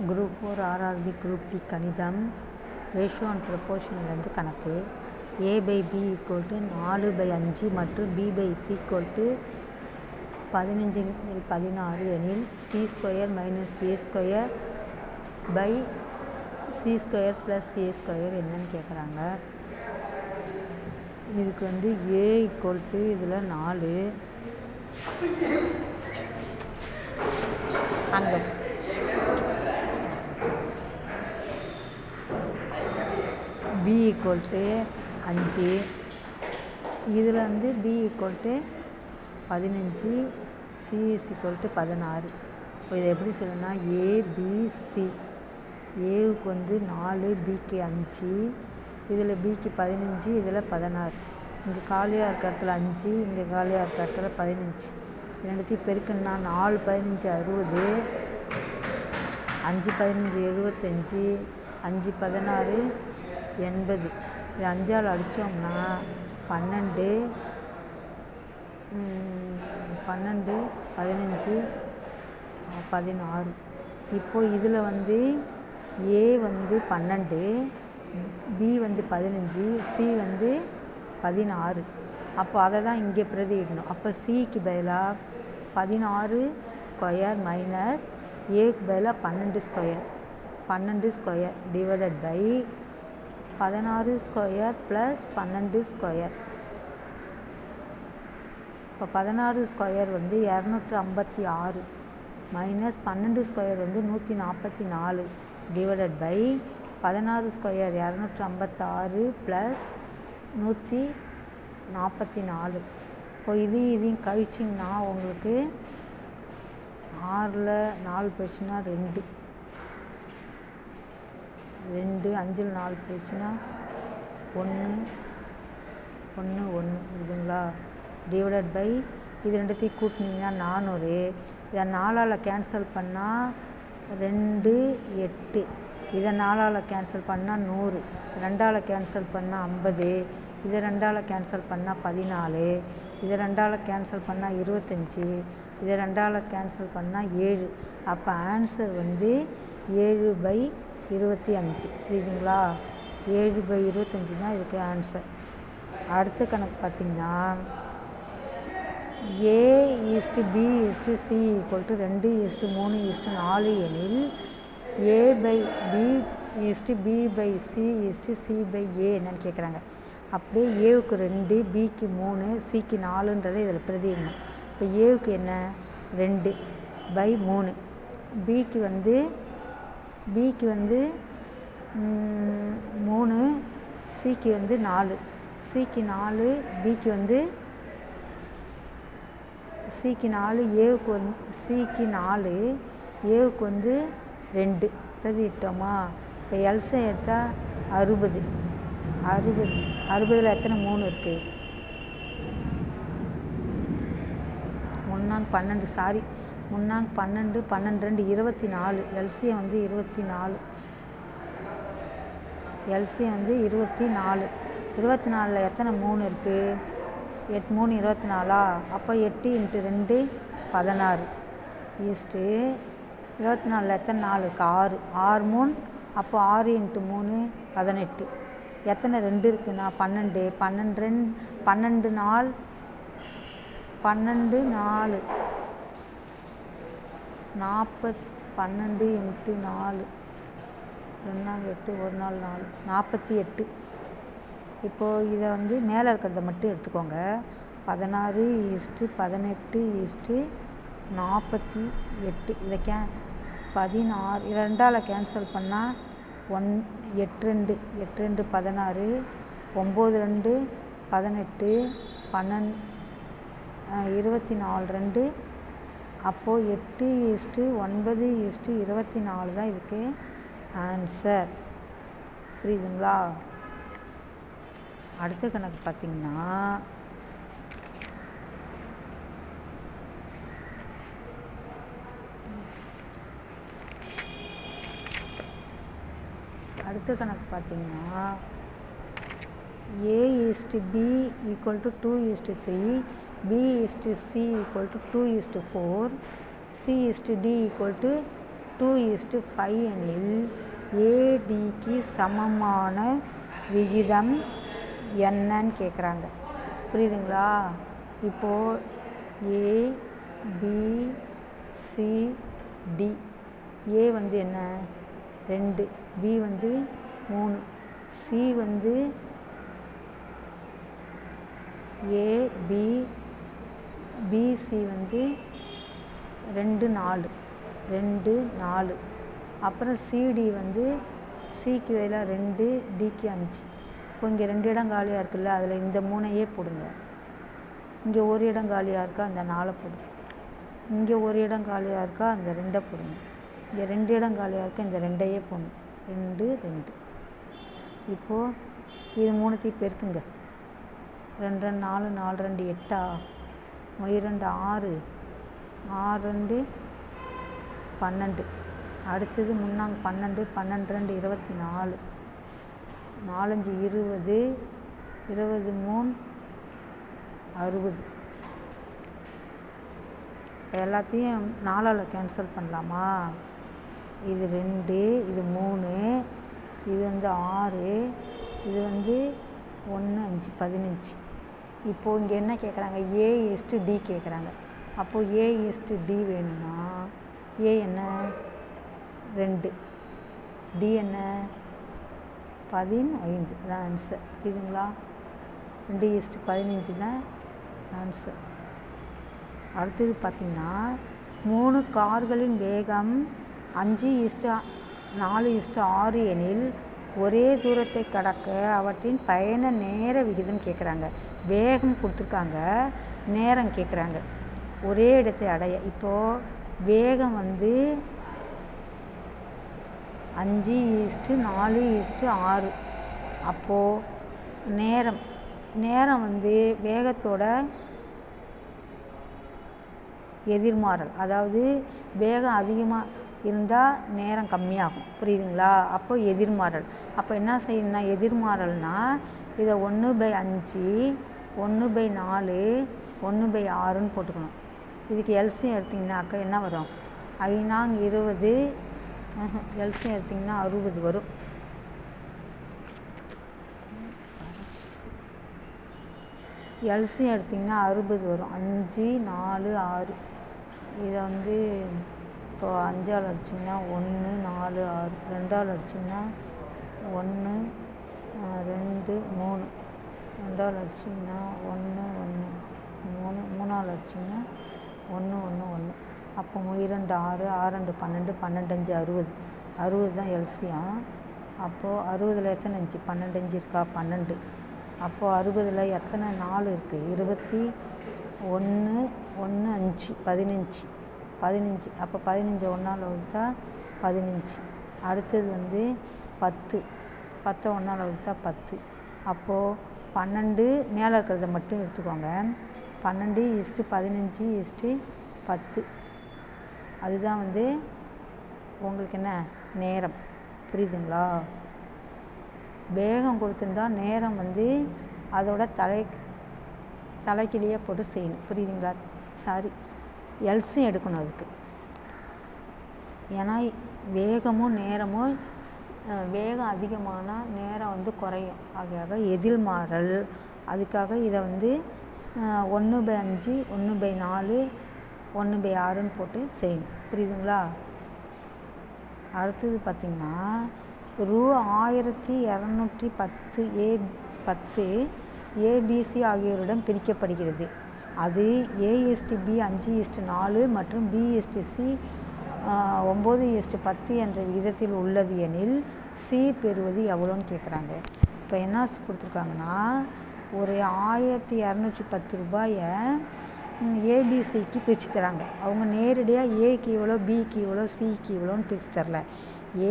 Group 4 RRB group D கணிதம் ratio and ப்ரொபோர்ஷன்லேருந்து கணக்கு a/b = 4/5 மற்றும் b/c = 15/16 எனில் c² - a² / c² + a² என்னன்னு கேட்குறாங்க. இதுக்கு வந்து a = இதில் 4 அங்கே b = 5 இதில் வந்து b = 15 c = 16. இப்போ இதை எப்படி சொல்லணும்னா abc ஏவுக்கு வந்து 4 பிக்கு 5 இதில் பிக்கு 15 இதில் 16 இங்கே காலியாக இருக்கிற இடத்துல 5 இங்கே காலியாக இருக்கிற இடத்துல 15 ரெண்டுத்தையும் பெருக்குன்னா 4 15 60 5 15 75 5 16 80 இது 5ஆல் அடித்தோம்னா 12 15 16. இப்போது இதில் வந்து a வந்து 12 b வந்து 15 c வந்து 16. அப்போ அதை தான் இங்கே பிரதியிடணும். அப்போ சிக்கு பதிலாக 16² மைனஸ் ஏக்கு பதிலாக 12² டிவைடட் பை 16² + 12². இப்போ 16² வந்து 256 மைனஸ் 12² வந்து 144 டிவைடட் பை 16² 256 ப்ளஸ் 144. இப்போ இதையும் கழிச்சிங்கன்னா உங்களுக்கு 6ல் 4 போயிடுச்சுன்னா 2 5ல் 4 போயிடுச்சுன்னா 1 இதுங்களா டிவைடட் பை இது ரெண்டுத்தையும் கூட்டினீங்கன்னா 400. இதை 4ஆல் கேன்சல் பண்ணால் 2 8 இதை 4ஆல் கேன்சல் பண்ணால் 100 2ஆல் கேன்சல் பண்ணால் 50 இதை 2ஆல் கேன்சல் பண்ணால் 14 இதை 2ஆல் கேன்சல் பண்ணால் 25 இதை 2ஆல் கேன்சல் பண்ணால் 7. அப்போ ஆன்சர் வந்து 7/25. புரியுதுங்களா? 7/25 தான் இதுக்கு ஆன்சர். அடுத்த கணக்கு பார்த்திங்கன்னா a/b/c = 2:3:4 எனில் a/b/c/c/a என்னன்னு கேட்குறாங்க. அப்படியே ஏவுக்கு 2 பிக்கு 3 சிக்கு 4ன்றதை இதில் பிரதியிடணும். இப்போ ஏவுக்கு என்ன 2/3 பிக்கு வந்து 3 சிக்கு வந்து 4 சிக்கு 4 பிக்கு வந்து சிக்கு 4 ஏவுக்கு வந்து சிக்கு 4 ஏவுக்கு வந்து 2 பிரதியிட்டோமா. இப்போ எல்சம் எடுத்தால் 60 60ல் எத்தனை 3 இருக்குது? 12 சாரி 12 12 24 எல்சியம் வந்து 24 24ல் எத்தனை 3 இருக்குது? 8 3 24. அப்போ 8 × 2 16 ஈஸ்ட்டு 24ல் எத்தனை 4 இருக்குது? 6 3 அப்போ 6 × 3 18 எத்தனை 2 இருக்குன்னா 12 12 12 4 12 4 40 12 × 4 2 நாள் 8 1 நாள் 4 48. இப்போது இதை வந்து மேலே இருக்கிறத மட்டும் எடுத்துக்கோங்க. 16:18:48 இதை 16 2ஆல் கேன்சல் பண்ணால் 8 2 16 9 2 18 12 24 2. அப்போது 8:9:24 தான் இதுக்கு ஆன்சர். புரியுதுங்களா? அடுத்த கணக்கு பார்த்திங்கன்னா a/b = 2:3 b/c = 2:4 c/d = 2:5 எனில் ஏடிக்கு சமமான விகிதம் என்னன்னு கேட்குறாங்க. புரியுதுங்களா? இப்போது ஏபிசிடி, ஏ வந்து என்ன 2, பி வந்து 3, சி வந்து ஏபி, பிசி வந்து 2 4 2 4, அப்புறம் சிடி வந்து சிக்கு பதிலாக 2, டிக்கு 5. இப்போ இங்கே 2 இடம் காலியாக இருக்குல்ல, அதில் இந்த 3ஐயே போடுங்க. இங்கே ஒரு இடம் காலியாக இருக்கா, அந்த 4 போடுங்க. இங்கே ஒரு இடம் காலியாக இருக்கா, அந்த 2 போடுங்க. இங்கே 2 இடம் காலியாக இருக்கா, இந்த 2ஐயே போடணும். 2 2. இப்போது இது 3த்தையும் பெருக்குங்க. 2 2 4, 4 2 8, 2 6, 6 2 12. அடுத்தது முன்னாங்க 12, 12 2 24, 4 5 20, 23 60. எல்லாத்தையும் 4ஆல் கேன்சல் பண்ணலாமா? இது 2, இது 3, இது வந்து 6, இது வந்து 1 5 15. இப்போது இங்கே என்ன கேட்குறாங்க? A/D கேட்குறாங்க. அப்போது A/D வேணும்னா ஏ என்ன 2, டி என்ன 15. அதான் ஆன்சர். புரியுதுங்களா? 2:15 தான் ஆன்சர். அடுத்தது பார்த்திங்கன்னா 3 கார்களின் வேகம் 5:4:6 எனில் ஒரே தூரத்தை கடக்க அவற்றின் பயண நேர விகிதம் கேட்குறாங்க. வேகம் கொடுத்துருக்காங்க, நேரம் கேட்குறாங்க. ஒரே இடத்தை அடைய. இப்போது வேகம் வந்து 5:4:6. அப்போது நேரம் வந்து வேகத்தோட எதிர்மாறல். அதாவது வேகம் அதிகமாக இருந்தால் நேரம் கம்மியாகும். புரியுதுங்களா? அப்போ எதிர்மாறல். அப்போ என்ன செய்யணும்னா, எதிர்மாறல்னா இதை 1/5, 1/4, 1/6ன்னு போட்டுக்கணும். இதுக்கு எல்சியம் எடுத்திங்கனாக்கா என்ன வரும்? 5 20, எல்சியம் எடுத்திங்கன்னா 60 வரும். எல்சியம் எடுத்திங்கன்னா 60 வரும். 5 4 6. இதை வந்து இப்போ 5ஆல் அடிச்சிங்கன்னா 1 4 6, 2ஆல் அடிச்சிங்கன்னா 1 2 3, 2ஆல் அடிச்சிங்கன்னா 1 1 3, 3ஆல் அடிச்சிங்கன்னா 1 1 1. அப்போ 2 6, 6 2 12, 12 5 60. 60 தான் எல்சியம். அப்போது 60ல் எத்தனை 5? 12 5 இருக்கா? 12. அப்போது 60ல் எத்தனை 4 இருக்குது? 21 1 5 15. 15. அப்போ 15 1ஆல் வகுத்தா 15. அடுத்தது வந்து 10. 10 1ஆல் வகுத்தா 10. அப்போது 12 மேலே இருக்கிறத மட்டும் எடுத்துக்கோங்க. 12:15:10. அதுதான் வந்து உங்களுக்கு என்ன நேரம். புரியுதுங்களா? வேகம் கொடுத்துருந்தா நேரம் வந்து அதோட தலைக்கிலேயே போட்டு செய்யணும். புரியுதுங்களா? சாரி, எல்சியம் எடுக்கணும் அதுக்கு. ஏன்னா வேகமும் நேரமும் வேகம் அதிகமானால் நேரம் வந்து குறையும். ஆக எதிர்மாறல். அதுக்காக இதை வந்து 1/5, 1/4, 1/6ன்னு போட்டு செய்யணும். புரியுதுங்களா? அடுத்தது பார்த்திங்கன்னா ரூ. 1210 ஏபிசி ஆகியோரிடம் பிரிக்கப்படுகிறது. அது A/B 5:4 மற்றும் B/C 9:10 என்ற விகிதத்தில் உள்ளது எனில் சி பெறுவது எவ்வளோன்னு கேட்குறாங்க. இப்போ என்ன கொடுத்துருக்காங்கன்னா, ஒரு 1210 ரூபாயை ஏபிசிக்கு பிரித்து தராங்க. அவங்க நேரடியாக ஏக்கு இவ்வளோ, பிக்கு இவ்வளோ, சிக்கு இவ்வளோன்னு பிரித்து தரல.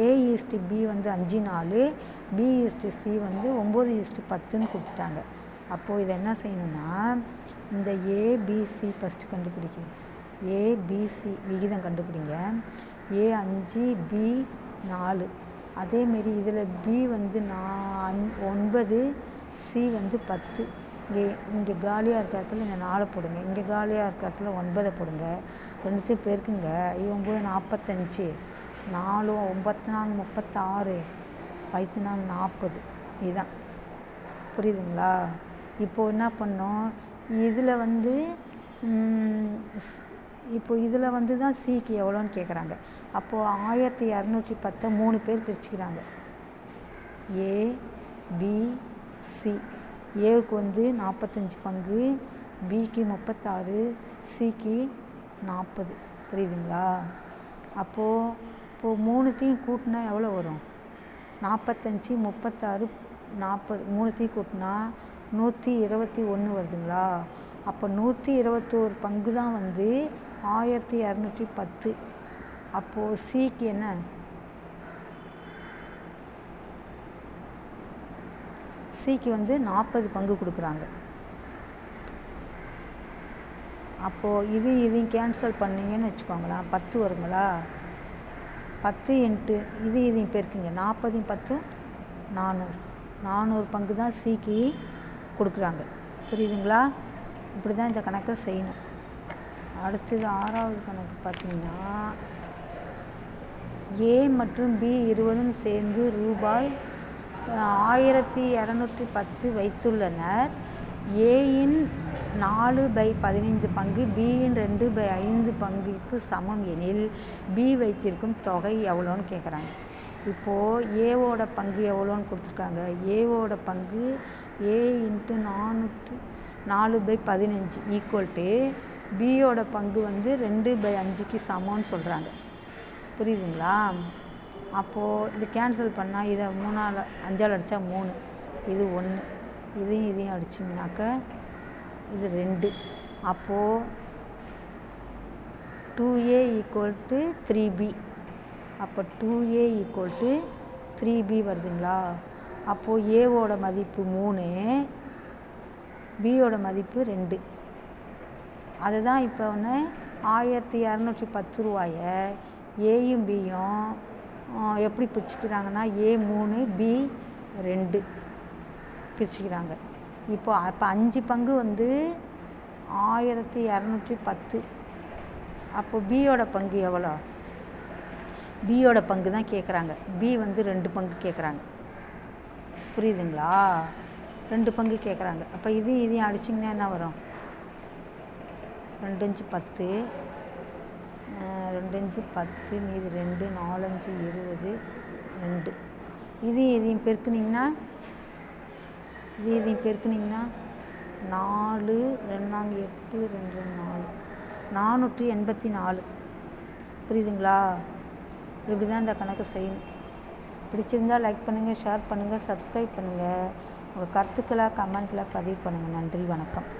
A/B வந்து 5:4, B/C வந்து 9:10ன்னு கொடுத்துட்டாங்க. அப்போது இதை என்ன செய்யணும்னா, இந்த ஏபிசி ஃபஸ்ட்டு கண்டுபிடிக்கணும். ஏபிசி விகிதம் கண்டுபிடிங்க. A5, B4. அதேமாரி இதில் B வந்து 9, C வந்து 10. இங்கே காலியாக இருக்க இடத்துல இந்த 4 போடுங்க. இங்கே காலியாக இருக்க இடத்துல 9 போடுங்க. 2த்தையும் பெருக்குங்க. 9 45, 4 9 4 36 5 4 40 இதுதான். புரியுதுங்களா? இப்போது என்ன பண்ணோம், இதில் வந்து இப்போ இதில் வந்து தான் சிக்கு எவ்வளோன்னு கேட்குறாங்க. அப்போது 1210 3 பேர் பிரிச்சுக்கிறாங்க. ஏ பி சி. ஏவுக்கு வந்து 45 பங்கு, பிக்கு 36, சிக்கு 40. புரியுதுங்களா? இப்போது 3த்தையும் கூட்டினா எவ்வளோ வரும்? 45 36 40 3த்தையும் கூட்டினா 121 வருதுங்களா? அப்போ 121 பங்கு தான் வந்து 1210. அப்போது சிக்கு என்ன? சிக்கு வந்து 40 பங்கு கொடுக்குறாங்க. அப்போது இதையும் கேன்சல் பண்ணிங்கன்னு வச்சுக்கோங்களேன், 10 வருங்களா? 10 இன்ட்டு இதையும் பெருக்குங்க, 40 10 400 பங்கு தான் சிக்கு கொடுக்குறாங்க. புரியுதுங்களா? இப்படி தான் இந்த கணக்கை செய்யணும். அடுத்தது 6வது கணக்கு பார்த்திங்கன்னா, ஏ மற்றும் பி இருவரும் சேர்ந்து ரூபாய் 1210 வைத்துள்ளனர். ஏயின் 4/15 பங்கு பியின் 2/5 பங்குக்கு சமம் எனில் பி வைத்திருக்கும் தொகை எவ்வளோன்னு கேட்குறாங்க. இப்போது ஏவோட பங்கு எவ்வளோன்னு கொடுத்துருக்காங்க. ஏவோட பங்கு ஏ இன்ட்டு 4/15 ஈக்குவல் டு பியோட பங்கு வந்து 2/5க்கு சமம்னு சொல்கிறாங்க. புரியுதுங்களா? அப்போது இது கேன்சல் பண்ணால் இதை 3ஆல் 5ஆல் அடித்தா 3, இது 1, இதையும் அடிச்சிங்கனாக்க இது 2. அப்போது 2a = 3b. அப்போ 2a = 3b வருதுங்களா? அப்போது ஏவோட மதிப்பு 3, பியோட மதிப்பு 2. அதுதான் இப்போ ஒன்று 1210 ரூபாயை ஏயும் பியும் எப்படி பிரிச்சுக்கிறாங்கன்னா, ஏ 3 பி 2 பிரிச்சுக்கிறாங்க. அப்போ 5 பங்கு வந்து 1210. அப்போது பியோட பங்கு எவ்வளோ? பியோட பங்கு தான் கேட்குறாங்க. பி வந்து 2 பங்கு கேட்குறாங்க. புரியுதுங்களா? 2 பங்கு கேட்குறாங்க. அப்போ இதையும் அடிச்சிங்கன்னா என்ன வரும்? 2 5 10, 2 5 10, மீது 2, 4 5 20, 2. இதையும் பெருக்குனிங்கன்னா 4 2 8 2 4 484. புரியுதுங்களா? இப்படி தான் இந்த கணக்கு செய்யணும். பிடிச்சிருந்தால் லைக் பண்ணுங்கள், ஷேர் பண்ணுங்கள், சப்ஸ்கிரைப் பண்ணுங்கள். உங்கள் கருத்துக்களை கமெண்ட்டில் பதிவு பண்ணுங்கள். நன்றி, வணக்கம்.